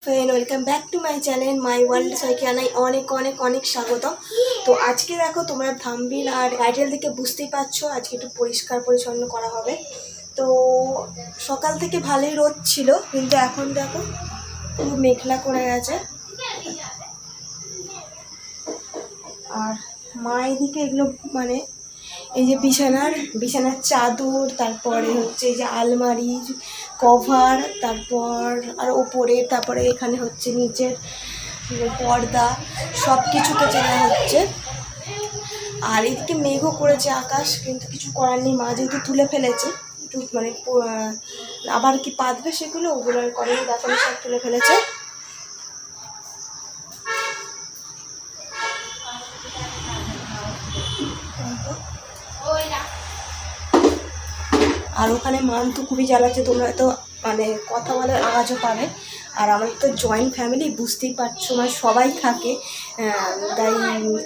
Friend, welcome back to my channel my world. সবাইকে জানাই অনেক অনেক অনেক স্বাগত। তো আজকে দেখো, তোমরা থাম্বনেল আর টাইটেল থেকে বুঝতেই পারছো আজকে একটু পরিষ্কার পরিচ্ছন্ন করা হবে। তো সকাল থেকে ভালোই রোদ ছিল, কিন্তু এখন দেখো খুব মেঘলা করে গেছে। আর মা এদিকে এগুলো মানে এই যে বিছানার চাদর, তারপরে হচ্ছে এই যে আলমারি কভার, তারপর আর ওপরে, তারপরে এখানে হচ্ছে নিচের পর্দা, সব কিছু কেচে নেওয়া হচ্ছে। আর এদিকে মেঘও করেছে আকাশ, কিন্তু কিছু করার নেই, মা যেহেতু তুলে ফেলেছে একটু মানে আবার কি পাতবে সেগুলো, ওগুলো করেনি, দেখো সব তুলে ফেলেছে। আর ওখানে মান তো খুবই জ্বালাচ্ছে, তোমরা তো মানে কথা বলার আওয়াজও পাবে। আর আমাদের তো জয়েন্ট ফ্যামিলি, বুঝতেই পারছো, মানে সবাই থাকে, তাই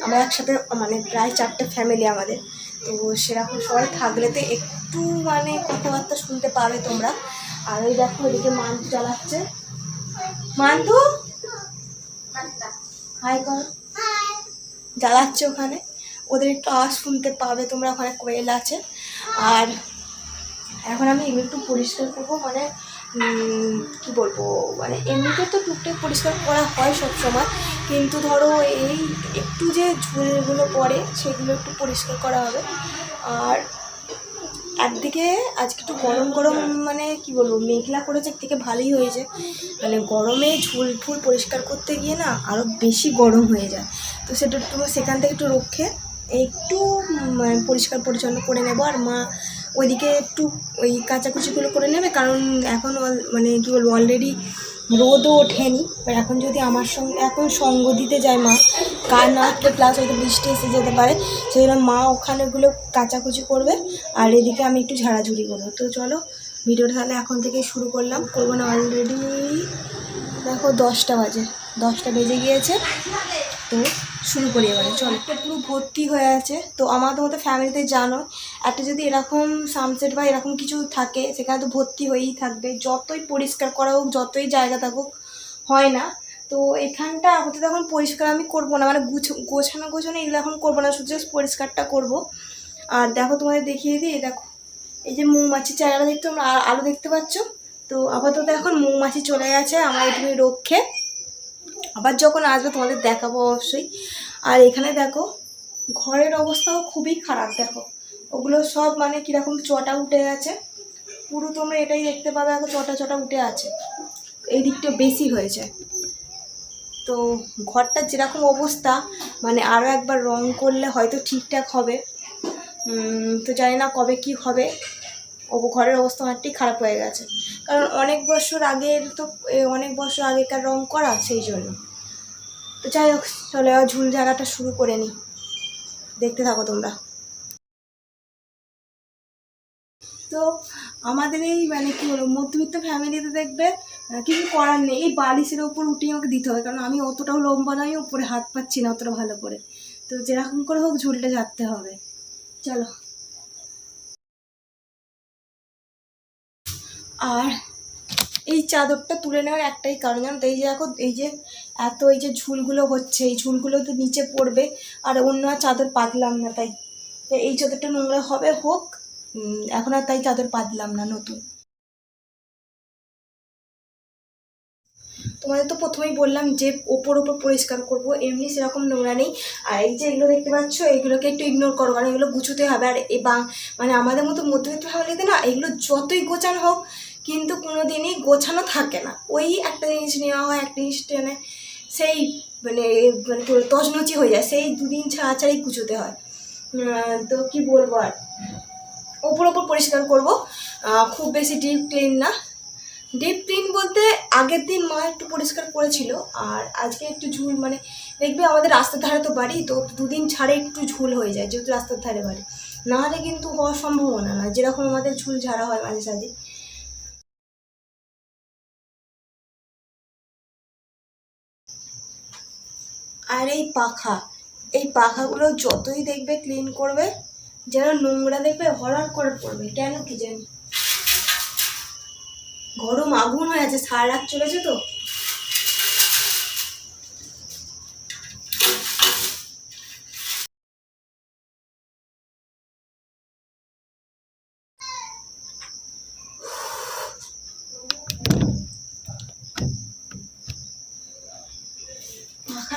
আমরা একসাথে মানে প্রায় 4টে ফ্যামিলি আমাদের। তো সেরকম সবাই থাকলে তো একটু মানে কথাবার্তা শুনতে পাবে তোমরা। আর ওই দেখো ওইদিকে মান্তু জ্বালাচ্ছে, মান্তু হাই কর, জ্বালাচ্ছে ওখানে, ওদের একটু আওয়াজ শুনতে পাবে তোমরা, ওখানে কোয়েল আছে। আর এখন আমি এগুলো একটু পরিষ্কার করবো, মানে কী বলবো, মানে এমনিতে তো টুকটাক পরিষ্কার করা হয় সব সময়, কিন্তু ধরো এই একটু যে ঝুলগুলো পড়ে সেগুলো একটু পরিষ্কার করা হবে। আর একদিকে আজকে একটু গরম গরম, মানে কি বলবো, মেঘলা করেছে, একদিকে ভালোই হয়েছে। মানে গরমে ঝুল ফুল পরিষ্কার করতে গিয়ে না আরও বেশি গরম হয়ে যায়। তো সেটা একটু সেখান থেকে একটু রক্ষে একটু পরিষ্কার পরিচ্ছন্ন করে নেবো। আর মা ওইদিকে একটু ওই কাচাকুচিগুলো করে নেবে, কারণ এখন মানে কী বলবো, অলরেডি রোদও ওঠেনি। এখন যদি আমার সঙ্গে এখন সঙ্গ দিতে যায় মা, কার না আসলে প্লাস হয়তো বৃষ্টি এসে যেতে পারে, সেই জন্য মা ওখানেগুলো কাচাকুচি করবে, আর এদিকে আমি একটু ঝাড়াঝুড়ি করবো। তো চলো ভিডিওটা তাহলে এখন থেকেই শুরু করবো না, অলরেডি দেখো 10টা বাজে, 10টা বেজে গিয়েছে। তো শুরু করি এবারে, চলো। একটা পুরো ভর্তি হয়ে আছে। তো আমাদের মতো ফ্যামিলিতে জানো, একটা যদি এরকম সানসেট বা এরকম কিছু থাকে, সেখানে তো ভর্তি হয়েই থাকবে, যতই পরিষ্কার করা হোক, যতই জায়গা থাকুক, হয় না। তো এখানটা আপাতত এখন পরিষ্কার আমি করবো না, মানে গোছানো এগুলো এখন করবো না, শুধু জাস্ট পরিষ্কারটা করবো। আর দেখো তোমাদের দেখিয়ে দিই, দেখো এই যে মৌমাছির চারাটা দেখতে, তোমরা আলো দেখতে পাচ্ছ। তো আপাতত এখন মৌমাছি চলে গেছে আমার এখানে রক্ষে, আবার যখন আসবে তোমাদের দেখাবো অবশ্যই। আর এখানে দেখো ঘরের অবস্থাও খুবই খারাপ, দেখো ওগুলো সব মানে কীরকম চটা উঠে গেছে পুরো, তোমরা এটাই দেখতে পাবে, এখন চটা উঠে আছে, এই দিকটা বেশি হয়েছে। তো ঘরটার যেরকম অবস্থা, মানে আরও একবার রং করলে হয়তো ঠিকঠাক হবে। তো জানি না কবে কি হবে। ঘরের অবস্থা অনেকটাই খারাপ হয়ে গেছে, কারণ অনেক বছর আগেকার রং করা, সেই জন্য। তো যাই হোক, চলে ঝুল ঝাড়াটা শুরু করে নিই, দেখতে থাকো তোমরা। তো আমাদের এই মানে কী বলবো, মধ্যবিত্ত ফ্যামিলিতে দেখবে কিছু করার নেই, এই বালিশের ওপর উঠিয়ে আমাকে দিতে হবে, কারণ আমি অতটাও লম্বা নয়, উপরে হাত পাচ্ছি না অতটা ভালো করে। তো যেরকম করে হোক ঝুলটা ঝাড়তে হবে, চলো। আর এই চাদরটা তুলে নেওয়ার একটাই কারণ, জানো তো, এই যে দেখো এই যে এত এই যে ঝুলগুলো হচ্ছে, এই ঝুলগুলো তো নিচে পড়বে, আর অন্য আর চাদর পাতলাম না, তাই এই চাদরটা নোংরা হবে হোক, এখন আর তাই চাদর পাতলাম না নতুন। তোমাদের তো প্রথমেই বললাম যে ওপর পরিষ্কার করব, এমনি সেরকম নোংরা নেই। আর এই যে এগুলো দেখতে পাচ্ছ, এগুলোকে একটু ইগনোর করো, কারণ এগুলো গুছোতে হবে। আর মানে আমাদের মতো মধ্যবিত্ত ফ্যামিলিতে না, এগুলো যতই গোছানো হোক কিন্তু কোনো দিনই গোছানো থাকে না। ওই একটা জিনিস নেওয়া হয়, একটা জিনিস টেনে সেই মানে মানে তছনছি হয়ে যায়, সেই দুদিন ছাড়াই গুছোতে হয়। তো কি বলবো, আর ওপর পরিষ্কার করব, খুব বেশি ডিপ ক্লিন না। ডিপ ক্লিন বলতে আগের দিন মা একটু পরিষ্কার করেছিল, আর আজকে একটু ঝুল, মানে দেখবে আমাদের রাস্তার ধারে তো বাড়ি, তো দুদিন ছাড়ে একটু ঝুল হয়ে যায়, যেহেতু রাস্তার ধারে বাড়ি, না হলে কিন্তু হওয়ার সম্ভাবনা না, যেরকম আমাদের ঝুল ঝাড়া হয় মাঝে সাঝে। আর এই পাখাগুলো যতই দেখবে ক্লিন করবে, যেন নোংরা দেখবে হরহর করে পড়বে, কেন কি জানি। গরম আগুন হয়ে আছে, সারা রাত চলেছে তো,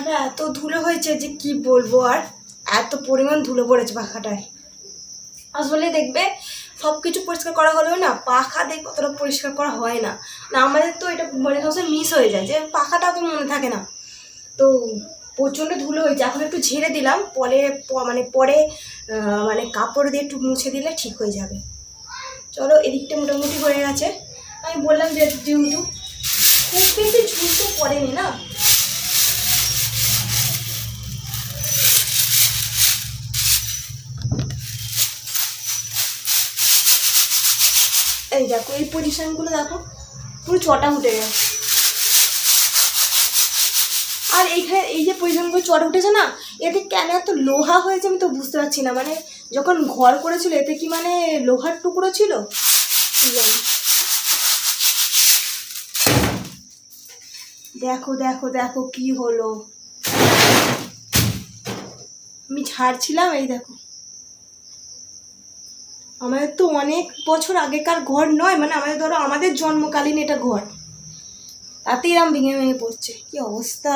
পাখাটা এত ধুলো হয়েছে যে কি বলবো, আর এত পরিমাণ ধুলো পড়েছে পাখাটায়। আসলে দেখবে সব কিছু পরিষ্কার করা হলেও না পাখা দেখবে অতটা পরিষ্কার করা হয় না। না আমাদের তো এটা মানে সবসময় মিস হয়ে যায় যে পাখাটা তো মনে থাকে না। তো প্রচণ্ড ধুলো হয়েছে, এখন একটু ঝেড়ে দিলাম, পরে মানে কাপড় দিয়ে একটু মুছে দিলে ঠিক হয়ে যাবে। চলো এদিকটা মোটামুটি হয়ে গেছে। আমি বললাম যে যেহেতু খুব বেশি ঝুল তো পড়েনি না। এই দেখো এই পজিশনগুলো দেখো পুরো চটা উঠে গেছে। আর এইখানে এই যে পজিশনগুলো চটা উঠেছে না, এতে কেন এত লোহা হয়েছে আমি তো বুঝতে পারছি না। মানে যখন ঘর করেছিল এতে কি মানে লোহার টুকরো ছিল কি জানি। দেখো দেখো দেখো কি হলো, আমি ছাড়ছিলাম। এই দেখো আমাদের তো অনেক বছর আগেকার ঘর নয়, মানে আমাদের ধরো আমাদের জন্মকালীন এটা ঘর, তাতে এরম ভেঙে ভেঙে পড়ছে, কি অবস্থা।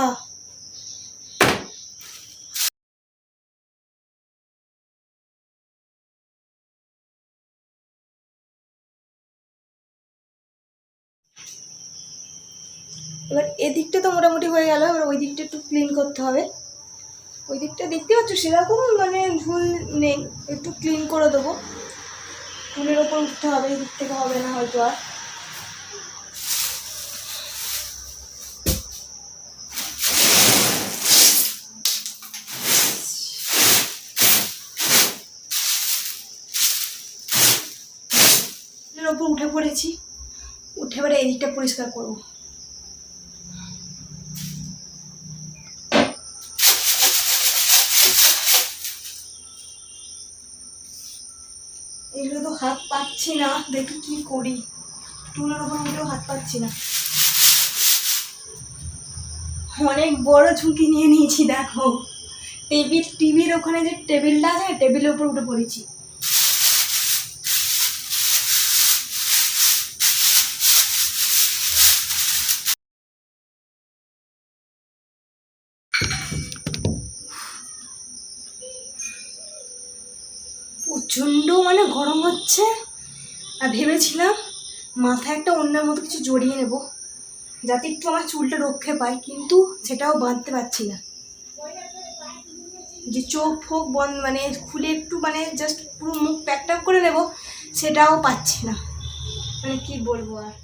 এবার এদিকটা তো মোটামুটি হয়ে গেল, এবার ওই দিকটা একটু ক্লিন করতে হবে। ওই দিকটা দেখতে পাচ্ছ সেরকম মানে ঝুল নেই, একটু ক্লিন করে দেবো। টুলের ওপর উঠতে হবে, এই দিক থেকে হবে না হয়তো আর। টুলের ওপর উঠে পড়েছি, উঠে এবারে এই দিকটা পরিষ্কার করবো। এগুলো তো হাত পাচ্ছি না, দেখি কি করি। টুলের ওপর উঠেও হাত পাচ্ছি না, অনেক বড় ঝুঁকি নিয়ে নিয়েছি। দেখো টিভির ওখানে যে টেবিলটা আছে টেবিলের উপর উঠে পড়েছি। প্রচণ্ড মানে গরম হচ্ছে, আর ভেবেছিলাম মাথায় একটা অন্যের মতো কিছু জড়িয়ে নেব যাতে একটু আমার চুলটা রক্ষে পায়, কিন্তু সেটাও বাঁধতে পারছি না। যে চোখ ফোক বন্ধ মানে খুলে একটু মানে জাস্ট পুরো মুখ প্যাক করে নেব, সেটাও পাচ্ছি না। মানে কি বলবো আর।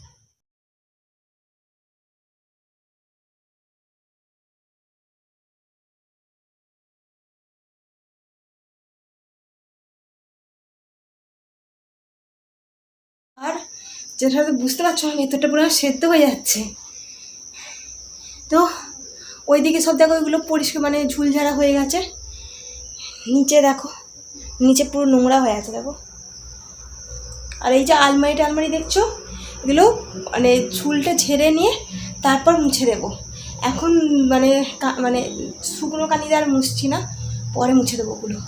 আর যেটা হয়তো বুঝতে পারছো না, ভেতরটা পুরো সেদ্ধ হয়ে যাচ্ছে। তো ওইদিকে সব দেখো ওইগুলো পরিষ্কার মানে ঝুলঝাড়া হয়ে গেছে। নিচে দেখো, নিচে পুরো নোংরা হয়ে আছে দেখো। আর এই যে আলমারি দেখছো, এগুলো মানে ঝুলটা ঝেড়ে নিয়ে তারপর মুছে দেবো। এখন মানে মানে শুকনো কালি দিয়ে আর মুছছি না, পরে মুছে দেবো ওগুলো।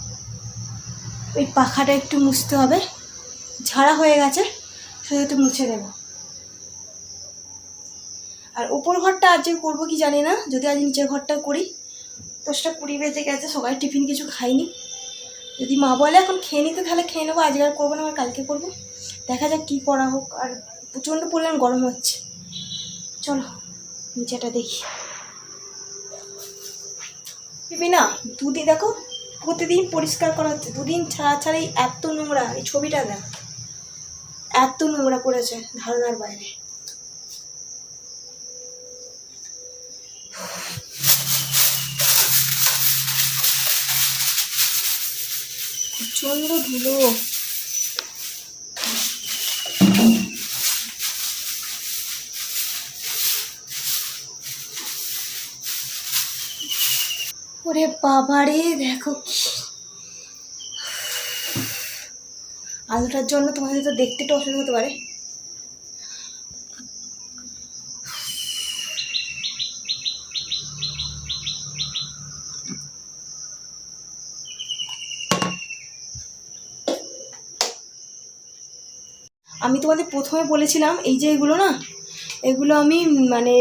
ওই পাখাটা একটু মুছতে হবে, ঝাড়া হয়ে গেছে, শুধু একটু মুছে দেবো। আর ওপর ঘরটা আজ করবো কি জানি না, যদি আজ নিচের ঘরটা করি। 10টা 20 বেজে গেছে, সবাই টিফিন কিছু খাইনি। যদি মা বলে এখন খেয়ে নিতে তাহলে খেয়ে নেবো, আজকে আর করবো না, আমার কালকে করবো। দেখা যাক কী করা হোক। আর প্রচণ্ড পরিমাণ গরম হচ্ছে। চলো নিচেটা দেখি। ভেবে না দুদিন দেখো প্রতিদিন পরিষ্কার করা হচ্ছে, দুদিন ছাড়া ছাড়াই এত নোংরা। এই ছবিটা দেখ, এত নোংরা পড়েছে ধারণার বাইরে। প্রচণ্ড ধুলো। ওরে বাবারে দেখো কি আলোটার জন্য তোমাদের তো দেখতে একটু অসুবিধা হতে পারে। আমি তোমাদের প্রথমে বলেছিলাম এই যে এগুলো না, এগুলো আমি মানে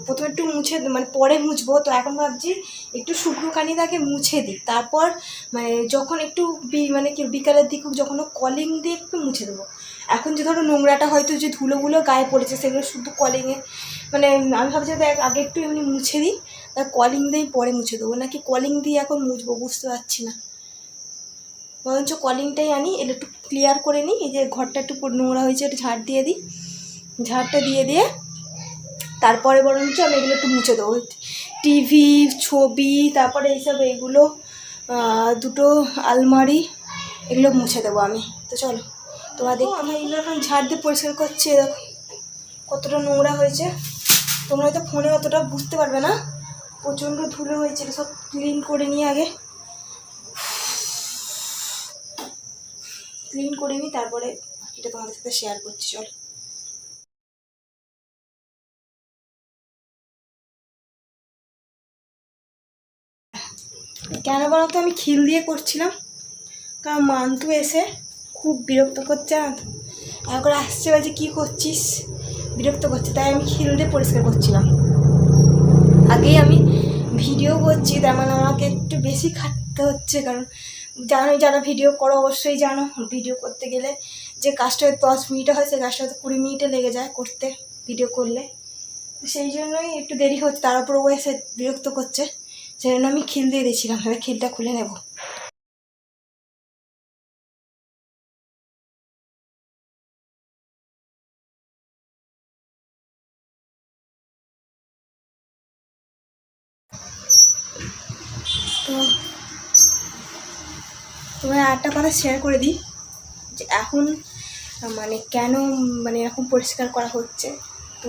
প্রথমে একটু মুছে মানে পরে মুছবো। তো এখন ভাবছি একটু শুকনো কানিটাকে মুছে দিই, তারপর মানে যখন একটু মানে কি বিকালের দিকে যখন কলিং দিয়ে একটু মুছে দেবো। এখন যে ধরো নোংরাটা হয়তো যে ধুলোগুলো গায়ে পড়েছে সেগুলো শুধু কলিংয়ে মানে আমি ভাবছি আগে একটু এমনি মুছে দিই, তা কলিং দিয়েই পরে মুছে দেবো, নাকি কলিং দিয়ে এখন মুছবো বুঝতে পারছি না। বরঞ্চ কলিংটাই আনি, এটা একটু ক্লিয়ার করে নিই। এই যে ঘরটা একটু নোংরা হয়েছে, একটু ঝাড় দিয়ে দিই, ঝাড়টা দিয়ে দিয়ে তারপরে বরঞ্চ আমি এগুলো একটু মুছে দেবো। টিভি, ছবি, তারপরে এইসব এইগুলো দুটো আলমারি, এগুলো মুছে দেবো আমি। তো চলো তোমরা দেখো, আমি এগুলো এখন ঝাড় দিয়ে পরিষ্কার করছি। দেখো কতটা নোংরা হয়েছে, তোমরা হয়তো ফোনে অতটা বুঝতে পারবে না, প্রচণ্ড ধুলো হয়েছে। সব ক্লিন করে নিয়ে আগে ক্লিন করে নিই, তারপরে এটা তোমাদের সাথে শেয়ার করছি। চলো কেন বলো তো, আমি খিল দিয়ে করছিলাম, কারণ মান্তু এসে খুব বিরক্ত করছে না, একবার আসছে বলছে কী করছিস, বিরক্ত করছে, তাই আমি খিল দিয়ে পরিষ্কার করছিলাম। আগেই আমি ভিডিও করছি, তার মানে আমাকে একটু বেশি খাটতে হচ্ছে, কারণ জানোই যারা ভিডিও করো অবশ্যই জানো, ভিডিও করতে গেলে যে কাজটা 10 মিনিটে হয় সেই কাজটা হয়তো 20 মিনিটে লেগে যায় করতে, ভিডিও করলে। সেই জন্যই একটু দেরি হচ্ছে, তার উপর ও এসে বিরক্ত করছে, সেই জন্য আমি খিল দিয়ে দিয়েছিলাম। এবার খিলটা খুলে নেব। তো তোমার আরেকটা কথা শেয়ার করে দিই, যে এখন মানে কেন মানে এরকম পরিষ্কার করা হচ্ছে। তো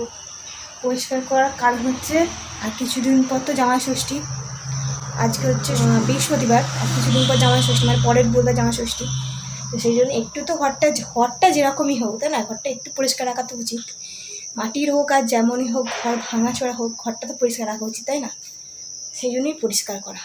পরিষ্কার করার কারণ হচ্ছে, আর কিছুদিন পর তো জামাই ষষ্ঠী, আজকে হচ্ছে বৃহস্পতিবার, আর কিছুদিন পর জামাই ষষ্ঠী, মানে পরের বুধবার জামাই ষষ্ঠী। তো সেই জন্য একটু তো ঘরটা যেরকমই হোক, তাই না, ঘরটা একটু পরিষ্কার রাখা তো উচিত। মাটির হোক আর যেমনই হোক, ঘর ভাঙাচোরা হোক, ঘরটা তো পরিষ্কার রাখা উচিত, তাই না, সেই জন্যই পরিষ্কার করা।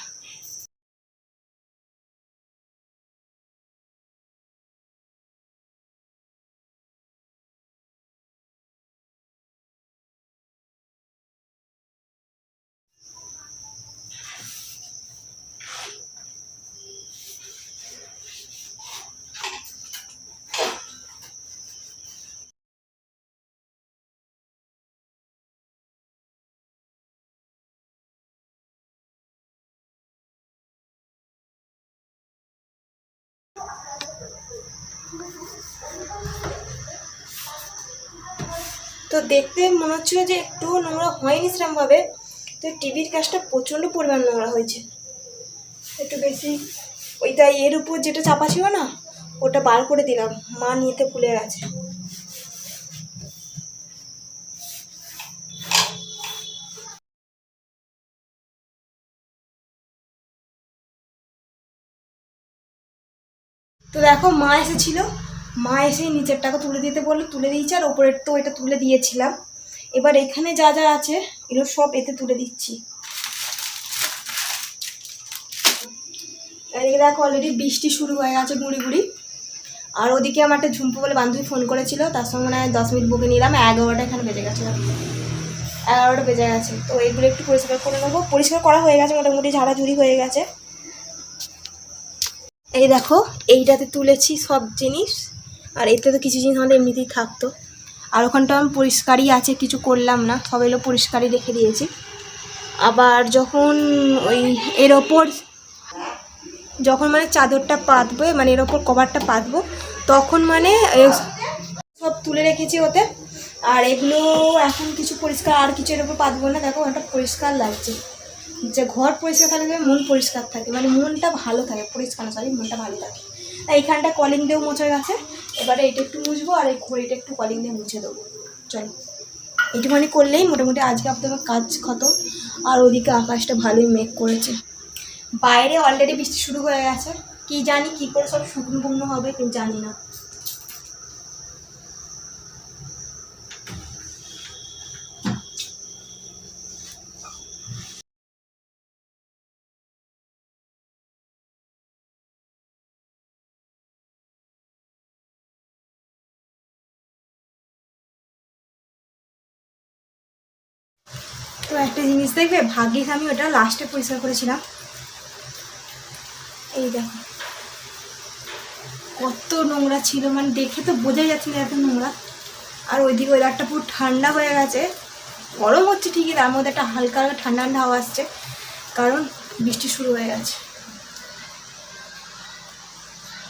তো দেখতে মনে হচ্ছিলো যে একটু নোংরা হয়নি সেরকমভাবে, তো টিভির কাজটা প্রচণ্ড পরিমাণ নোংরা হয়েছে, একটু বেশি। ওইটা এর উপর যেটা চাপা ছিল না, ওটা বার করে দিলাম, মা নিতে ভুলে গেছে। তো দেখো মা এসেছিল, মা এসে নিচের টাকা তুলে দিতে বললো, তুলে দিয়েছে, আর ওপরের তো এটা তুলে দিয়েছিলাম। এবার এখানে যা যা আছে এগুলো সব এতে তুলে দিচ্ছি। আর এই দেখো অলরেডি বৃষ্টি শুরু হয়ে গেছে গুঁড়ি গুঁড়ি। আর ওদিকে আমার একটা ঝুম্পু বলে বান্ধবী ফোন করেছিল, তার সঙ্গে মানে 10 মিনিট বকে নিলাম, 11টা এখানে বেজে গেছে, 11টা বেজে গেছে। তো এগুলো একটু পরিষ্কার করে নেবো, পরিষ্কার করা হয়ে গেছে, মোটামুটি ঝাড়াঝুড়ি হয়ে গেছে। এই দেখো এইটাতে তুলেছি সব জিনিস, আর এতে তো কিছু জিনিস আমাদের এমনিতেই থাকতো, আর ওখানটা আমি পরিষ্কারই আছে, কিছু করলাম না, সব এগুলো পরিষ্কারই রেখে দিয়েছি। আবার যখন ওই এর ওপর যখন মানে চাদরটা পাতবো, মানে এর ওপর কভারটা পাতবো, তখন মানে সব তুলে রেখেছি ওতে। আর এগুলো এখন কিছু পরিষ্কার, আর কিছু এর ওপর পাতবো না। দেখো ওটা পরিষ্কার লাগছে, যে ঘর পরিষ্কার থাকলে মন পরিষ্কার থাকে, মানে মনটা ভালো থাকে, পরিষ্কার না সরি মনটা ভালো থাকে। তাই এইখানটা কলিং দিয়েও মোছা গেছে, এবারে এটা একটু মুছবো, আর এই ঘড়িটা একটু কলিং দিয়ে মুছে দেবো। চলো এইটুখানি করলেই মোটামুটি আজকে আপনাদের কাজ খতম। আর ওদিকে আকাশটা ভালোই মেঘ করেছে, বাইরে অলরেডি বৃষ্টি শুরু হয়ে গেছে, কি জানি কি করে সব শুকনো বুকনো হবে, কিন্তু জানি না। তো একটা জিনিস দেখবে, ভাগ্যিস আমি ওটা লাস্টে পরিষ্কার করেছিলাম। এই দেখো কত নোংরা ছিল, মানে দেখে তো বোঝাই যাচ্ছে না এত নোংরা। আর ওইদিকে ওয়েদারটা পুরো ঠান্ডা হয়ে গেছে, গরম হচ্ছে ঠিকই, তার মধ্যে একটা হালকা হালকা ঠান্ডা ঠান্ডা হাওয়া আসছে, কারণ বৃষ্টি শুরু হয়ে গেছে,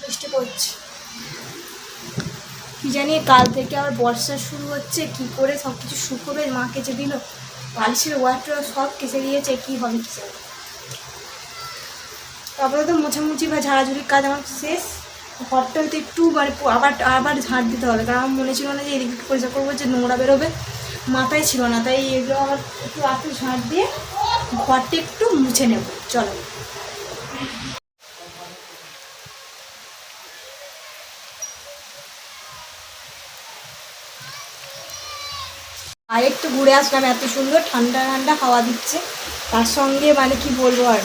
বৃষ্টি পড়ছে। কি জানি কাল থেকে আবার বর্ষা শুরু হচ্ছে, কি করে সব কিছু শুকোবে। মা কেচে দিল, বালিশের ওয়াটার সব কেচে দিয়েছে, কী হবে কি জানি। তারপরে তো মোছামুছি বা ঝাড়াঝুড়ির কাজ আমার শেষ। ঘরটা হয়তো একটু মানে আবার আবার ঝাড় দিতে হবে, কারণ আমার মনে ছিল না যে এদিকে একটু পরিষ্কার করবো, যে নোংরা বেরোবে, মাথায় ছিল না। তাই এগুলো আমার একটু রাতে ঝাড় দিয়ে ঘরটা একটু মুছে নেব। চলো আর একটু ঘুরে আসলাম, এত সুন্দর ঠান্ডা ঠান্ডা হাওয়া দিচ্ছে, তার সঙ্গে মানে কি বলবো আর,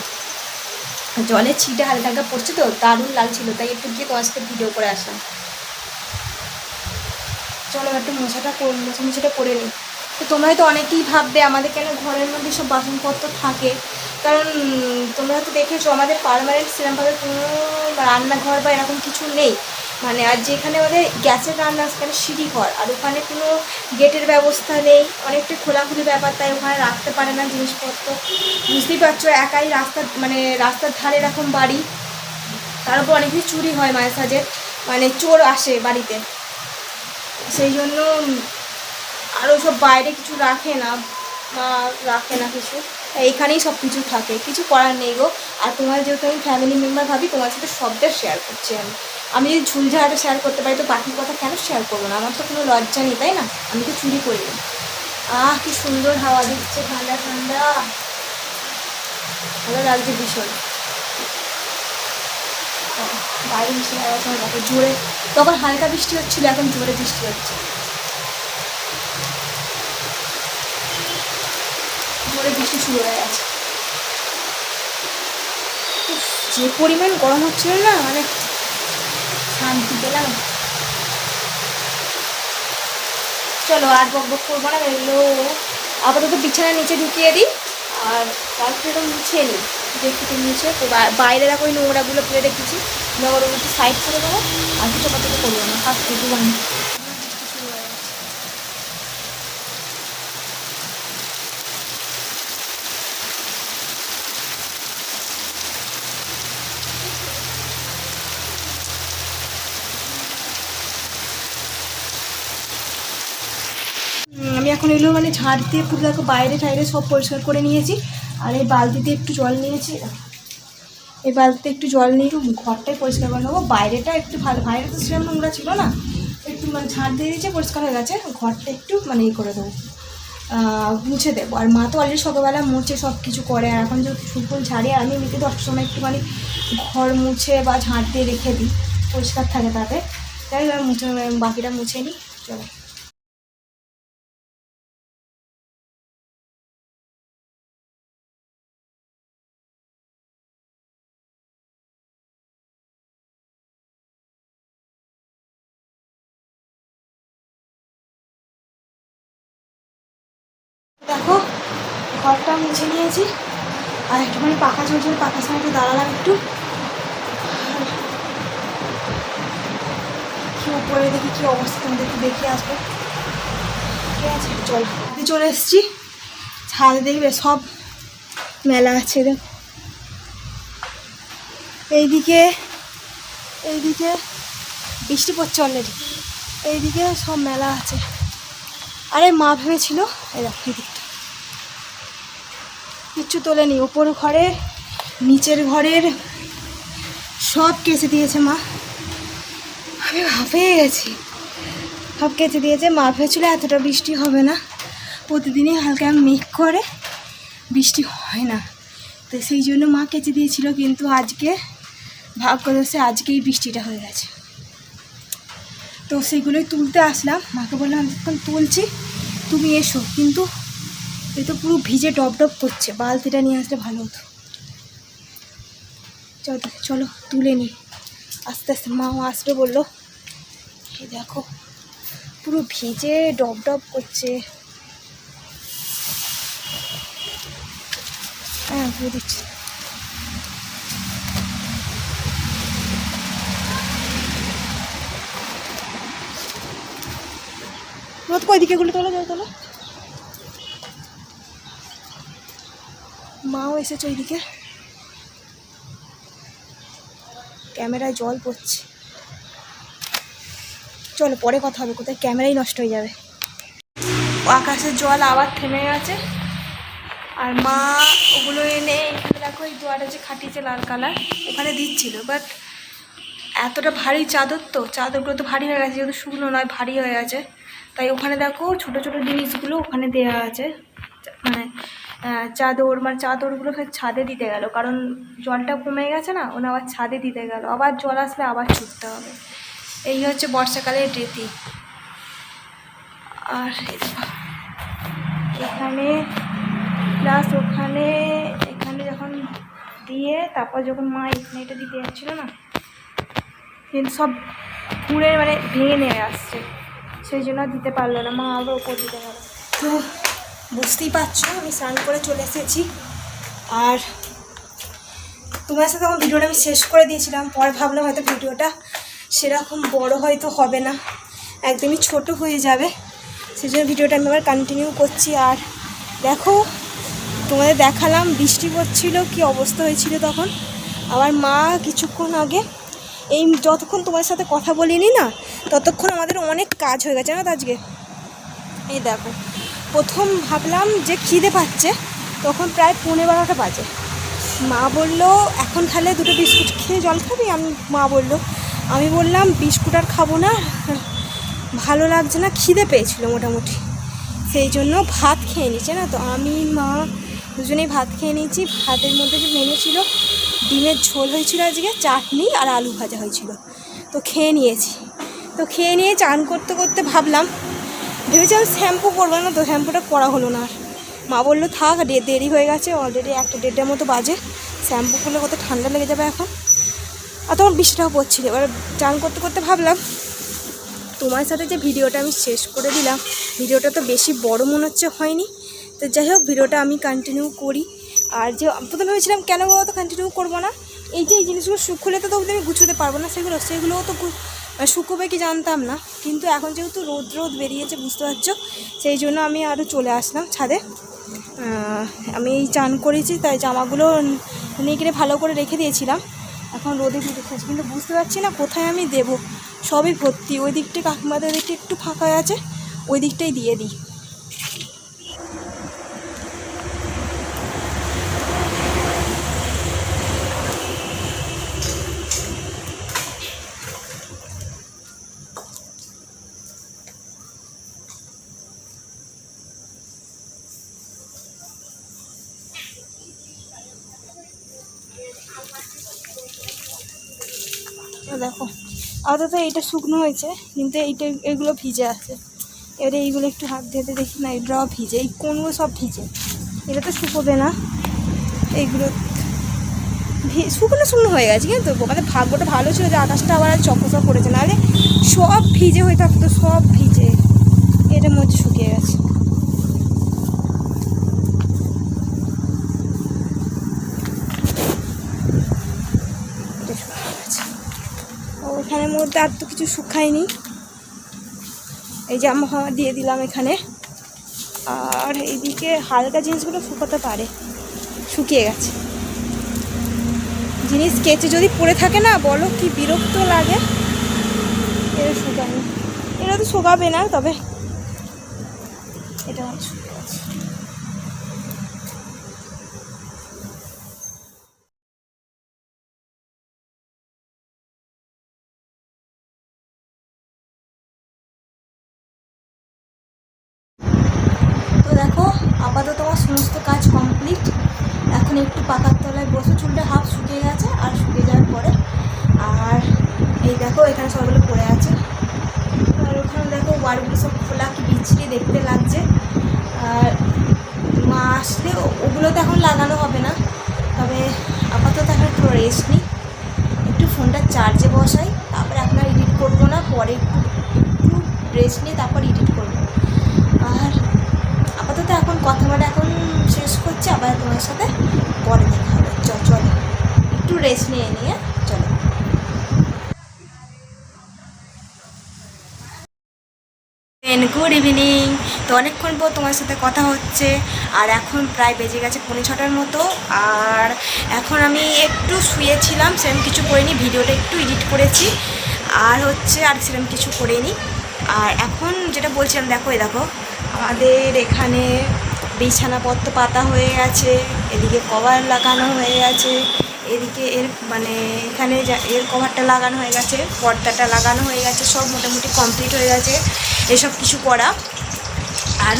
জলের ছিটে হালকা হালকা পড়ছে তো দারুণ লাগছিল, তাই একটু গিয়ে তোমার সাথে ভিডিও করে আসলাম। চলো একটু মোছামুছিটা করে নিই। তো তোমরা তো অনেকেই ভাববে আমাদের কেন ঘরের মধ্যে সব বাসনপত্র থাকে, কারণ তোমরা তো দেখেছো আমাদের পার্মানেন্ট সেরকমভাবে কোনো রান্নাঘর বা এরকম কিছু নেই। মানে আর যেখানে আমাদের গ্যাসের রান্না সেখানে সিঁড়ি ঘর, আর ওখানে কোনো গেটের ব্যবস্থা নেই, অনেকটা খোলাখুলি ব্যাপার, তাই ওখানে রাখতে পারে না জিনিসপত্র। বুঝতেই পারছো, একাই মানে রাস্তার ধারে এরকম বাড়ি, তার উপর অনেক কিছু চুরি হয় মাঝে সাঝে, মানে চোর আসে বাড়িতে, সেই জন্য আরও সব বাইরে কিছু রাখে না, মা রাখে না কিছু, এইখানেই সব কিছু থাকে, কিছু করার নেই গো। আর তোমার যেহেতু আমি ফ্যামিলি মেম্বার ভাবি, তোমার সাথে সবটা শেয়ার করছি আমি যদি ঝুলঝাড়াটা শেয়ার করতে পারি তো বাকি কথা কেন শেয়ার করবো না, আমার তো কোনো লজ্জা নেই, তাই না? আমি তো চুরি করি না। কি সুন্দর হাওয়া দিচ্ছে, ঠান্ডা ঠান্ডা, ভালো লাগছে ভীষণ। বাইরে মিশে দেখো জোরে, তখন হালকা বৃষ্টি হচ্ছিলো, এখন জোরে বৃষ্টি হচ্ছে, জোরে বৃষ্টি শুরু হয়ে গেছে। যে পরিমাণ গরম হচ্ছিল না, মানে শান্তি পেলাম। চলো আর বক করবো না, এগুলো আপাতত বিছানার নিচে ঢুকিয়ে দিই, আর তারপরে এরকম মুছিয়ে নিই, দেখতে মুছে। তো বাইরে দেখো ওই নোংরাগুলো ফেলে রেখেছি, নোংরা একটু সাইড করে দেবো, আর কিছু কথা করবো না, ফার্স্ট একটু বানিয়ে। আমি এখন এগুলো মানে ঝাড় দিয়ে পুরো দেখো বাইরে টাইরে সব পরিষ্কার করে নিয়েছি। আর এই বালতিতে একটু জল নিয়েছি, এই বালতিতে একটু জল নিয়ে একটু ঘরটাই পরিষ্কার করে নেবো। বাইরেটা একটু ভালো, বাইরে তো সেরকম নোংরা ছিল না, একটু মানে ঝাড় দিয়ে দিয়েছে, পরিষ্কার হয়ে গেছে। ঘরটা একটু মানে করে দেবো, মুছে দেবো। আর মা তো অলরেডি সকালবেলা মুছে সব কিছু করে, আর এখন যেহেতু ফুল ঝাড়ি, আর আমি এমনিতে 10টার সময় একটুখানি ঘর মুছে বা ঝাড় দিয়ে রেখে দিই, পরিষ্কার থাকে তাতে। তাই মুছে বাকিটা মুছে নিই। চলো দেখো ঘরটা মুছে নিয়েছি, আর একটুখানি পাখা চলছে, পাখার সময় একটু দাঁড়ালাম একটু, কি উপরে দেখি কী অবস্থা, তোমাদেরকে দেখে আসবো। ঠিক আছে চল, চলে এসেছি ছাদে, দেখবে সব মেলা আছে। দেখো এইদিকে এইদিকে বৃষ্টি পড়ছে অলরেডি, এইদিকে সব মেলা আছে। আরে মা ভেবেছিল এই দেখো এদিকটা কিচ্ছু তোলেনি, ওপর ঘরে নিচের ঘরের সব কেচে দিয়েছে মা, আমি হাঁপিয়ে গেছি, সব কেচে দিয়েছে। মা ভেবেছিল এতটা বৃষ্টি হবে না, প্রতিদিনই হালকা মেঘ করে, বৃষ্টি হয় না, তো সেই জন্য মা কেচে দিয়েছিল। কিন্তু আজকে ভাগ্যদোষে আজকেই বৃষ্টিটা হয়ে গেছে, তো সেগুলোই তুলতে আসলাম। মাকে বললাম আমি যখন তুলছি তুমি এসো, কিন্তু এই তো পুরো ভিজে ডপ ডপ করছে, বালতিটা নিয়ে আসলে ভালো হতো। চলো তুলে নিই আস্তে আস্তে, মাও আসবে বললো। এই দেখো পুরো ভিজে ডপ ডপ করছে। দিয়ে দিচ্ছি। রোদ কই দিকে গুলো তোলো, যাও তোলো। মাও এসেছে ওইদিকে, ক্যামেরায় জল পড়ছে। চলো পরে কথা হবে, কোথায় ক্যামেরাই নষ্ট হয়ে যাবে। আকাশের জল আবার থেমে গেছে, আর মা ওগুলো এনে এখানে দেখো এই দুয়ারে যে খাটিয়েছে লাল কালার ওখানে দিচ্ছিল, বাট এতটা ভারী চাদর তো, চাদরগুলো তো ভারী হয়ে গেছে, যেহেতু শুকনো নয় ভারী হয়ে গেছে, তাই ওখানে দেখো ছোট ছোট জিনিসগুলো ওখানে দেওয়া আছে, মানে চাদরগুলো ছাদে দিতে গেল, কারণ জলটা কমে গেছে না, ওনা আবার ছাদে দিতে গেল, আবার জল আসলে আবার ছুটতে হবে। এই হচ্ছে বর্ষাকালের রীতি। আর এখানে প্লাস ওখানে, এখানে যখন দিয়ে তারপর যখন মা এখানে এটা দিতে যাচ্ছিলো না, কিন্তু সব ঘুরে মানে ভেঙে নিয়ে আসছে, সেই জন্য দিতে পারলো না, মা আবার ওপর দিতে গেল। তো বুঝতেই পারছো আমি স্নান করে চলে এসেছি, আর তোমার সাথে আমার ভিডিওটা আমি শেষ করে দিয়েছিলাম, পরে ভাবলাম হয়তো ভিডিওটা সেরকম বড় হয়তো হবে না, একদমই ছোট হয়ে যাবে, সেই জন্য ভিডিওটা আমি আবার কন্টিনিউ করছি। আর দেখো তোমাদের দেখালাম বৃষ্টি পড়ছিল, কি অবস্থা হয়েছিল তখন। আমার মা কিছুক্ষণ আগে, এই যতক্ষণ তোমার সাথে কথা বলিনি না ততক্ষণ আমাদের অনেক কাজ হয়ে গেছে না তো আজকে। এই দেখো প্রথম ভাবলাম যে খিদে পাচ্ছে, তখন প্রায় 11:30 বাজে। মা বলল এখন তাহলে 2টো বিস্কুট খেয়ে জল খাবি, মা বলল, আমি বললাম বিস্কুট আর খাবো না, ভালো লাগছে না, খিদে পেয়েছিল মোটামুটি, সেই জন্য ভাত খেয়ে নিচ্ছে না তো, আমি মা দুজনেই ভাত খেয়ে নিয়েছি। ভাতের মধ্যে যে মেনু ছিল ডিমের ঝোল হয়েছিল আজকে, চাটনি আর আলু ভাজা হয়েছিল, তো খেয়ে নিয়েছি। তো খেয়ে নিয়ে চান করতে করতে ভেবেছিলাম শ্যাম্পু করবো না, তো শ্যাম্পুটা করা হলো না। আর মা বললো থাক, দেরি হয়ে গেছে, অলরেডি 1-1:30 মতো বাজে, শ্যাম্পু করলে কত ঠান্ডা লেগে যাবে এখন, আর তখন বৃষ্টিটাও পড়ছিল। এবার চান করতে করতে ভাবলাম তোমার সাথে যে ভিডিওটা আমি শেষ করে দিলাম, ভিডিওটা তো বেশি বড় মনে হচ্ছে হয়নি, তো যাই হোক ভিডিওটা আমি কন্টিনিউ করি। আর যে প্রথমে ভেবেছিলাম কেন বলো তো কন্টিনিউ করবো না, এই যে এই জিনিসগুলো শুকোলে তো তবু আমি গুছোতে পারবো না, সেগুলোও তো শুকোবে কি জানতাম না, কিন্তু এখন যেহেতু রোদ বেরিয়েছে বুঝতে পারছো, সেই জন্য আমি আরও চলে আসলাম ছাদে। আমি চান করেছি তাই জামাগুলো নিয়ে কিনে ভালো করে রেখে দিয়েছিলাম, এখন রোদে দিতে খাচ্ছি, কিন্তু বুঝতে পারছি না কোথায় আমি দেবো, সবই ভর্তি। ওই দিকটা কাকিমাদের ওই দিকটা একটু ফাঁকা আছে, ওই দিকটাই দিয়ে দিই। দেখো আপাতত এইটা শুকনো হয়েছে, কিন্তু এগুলো ভিজে আছে, এবারে এইগুলো একটু হাত ধেতে দেখি না, এটাও ভিজে, এই কোনগুলো সব ভিজে, এটা তো শুকোবে না, এইগুলো শুকনো হয়ে গেছে। কিন্তু আমাদের ভাগ্যটা ভালো ছিল যে আকাশটা আবার চকচক করেছে, নাহলে সব ভিজে হয়ে থাকতো, সব ভিজে, এটার মধ্যে শুকিয়ে গেছে। ওখানের মধ্যে আর তো কিছু শুকায়নি, এই জামা ফামা দিয়ে দিলাম এখানে, আর এইদিকে হালকা জিনিসগুলো শুকাতে পারে, শুকিয়ে গেছে। জিনিস কেচে যদি পড়ে থাকে না বলো কি বিরক্ত লাগে, এরা শুকায়নি, এরা তো শুকাবে না, তবে এটা শুকিয়ে গেছে। তো দেখো আপাতত আমার সমস্ত কাজ কমপ্লিট, এখন একটু পাকার তলায় বসে, চুলটা হাফ শুকিয়ে গেছে, আর শুকিয়ে যাওয়ার পরে আর এই দেখো এখানে সবগুলো পড়ে আছে, আর ওখানে দেখো ওয়ারগুলো সব খোলা, কি বিচ্ছিরি দেখতে লাগছে। আর মা আসলে ওগুলো তো এখন লাগানো হবে না, তবে আপাতত এখন একটু রেস্ট নিই, একটু ফোনটা চার্জে বসাই, তারপরে আপনার এডিট করবো না, পরে একটু রেস্ট নিই তারপর এডিট করবো। আর আপাতত এখন কথা বলা এখন শেষ করছি, আবার তোমার সাথে পরে রেস্ট নিয়ে নিয়ে চলো। Good evening. তো অনেকক্ষণ পর তোমার সাথে কথা হচ্ছে, আর এখন প্রায় বেজে গেছে 5:45 মতো। আর এখন আমি একটু শুয়েছিলাম, সেরকম কিছু করিনি, ভিডিওটা একটু এডিট করেছি আর সেরকম কিছু করিনি। আর এখন যেটা বলছিলাম, দেখো দেখো আমাদের এখানে বিছানাপত্র পাতা হয়ে গেছে, এদিকে কভার লাগানো হয়ে গেছে, এদিকে এখানে এর কভারটা লাগানো হয়ে গেছে, পর্দাটা লাগানো হয়ে গেছে, সব মোটামুটি কমপ্লিট হয়ে গেছে এসব কিছু করা। আর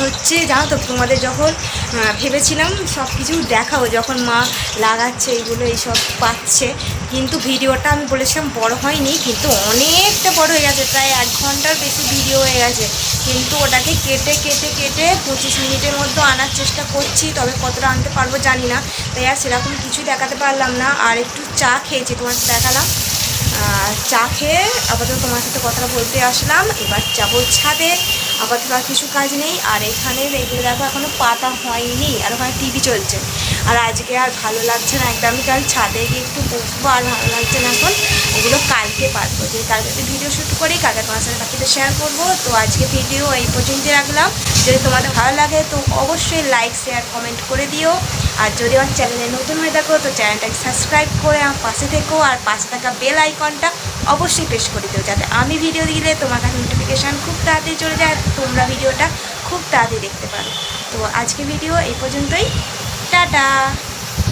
জানো তো, তোমাদের যখন ভেবেছিলাম সব কিছু দেখাবো, যখন মা লাগাচ্ছে এইগুলো এইসব পাচ্ছে, কিন্তু ভিডিওটা আমি বলেছিলাম বড় হয়নি, কিন্তু অনেকটা বড় হয়ে গেছে, প্রায় 1 ঘন্টার বেশি ভিডিও হয়ে গেছে। কিন্তু ওটাকে কেটে কেটে কেটে 25 মিনিটের মধ্যে আনার চেষ্টা করছি, তবে কতটা আনতে পারবো জানি না, তাই আর সেরকম কিছুই দেখাতে পারলাম না। আর একটু চা খেয়েছি, তোমার দেখালাম। চা খেয়ে আপাতত তোমার সাথে কথাটা বলতে আসলাম। এবার যাবো ছাদে, আপাতত আর কিছু কাজ নেই। আর এখানে এগুলো দেখো এখনও পাতা হয়নি, আর ওখানে টিভি চলছে। আর আজকে আর ভালো লাগছে না একদমই, কারণ ছাদে গিয়ে একটু বসবো, আর ভালো লাগছে না এখন। এগুলো কালকে পারবো, যে কালকে ভিডিও শ্যুট করি, কালকে তোমার সাথে বাকিটা শেয়ার করবো। তো আজকে ভিডিও এই পর্যন্ত রাখলাম। যদি তোমাদের ভালো লাগে তো অবশ্যই লাইক শেয়ার কমেন্ট করে দিও। আর যদি আমার চ্যানেলে নতুন হয়ে থাকো তো চ্যানেলটাকে সাবস্ক্রাইব করে আমার পাশে থেকো, আর পাশে থাকা বেল আইকনটা অবশ্যই প্রেস করে দিও, যাতে আমি ভিডিও দিলে তোমার কাছে নোটিফিকেশান খুব তাড়াতাড়ি চলে যায়, তোমরা ভিডিওটা খুব তাড়াতাড়ি দেখতে পারো। তো আজকে ভিডিও এই পর্যন্তই, টাটা।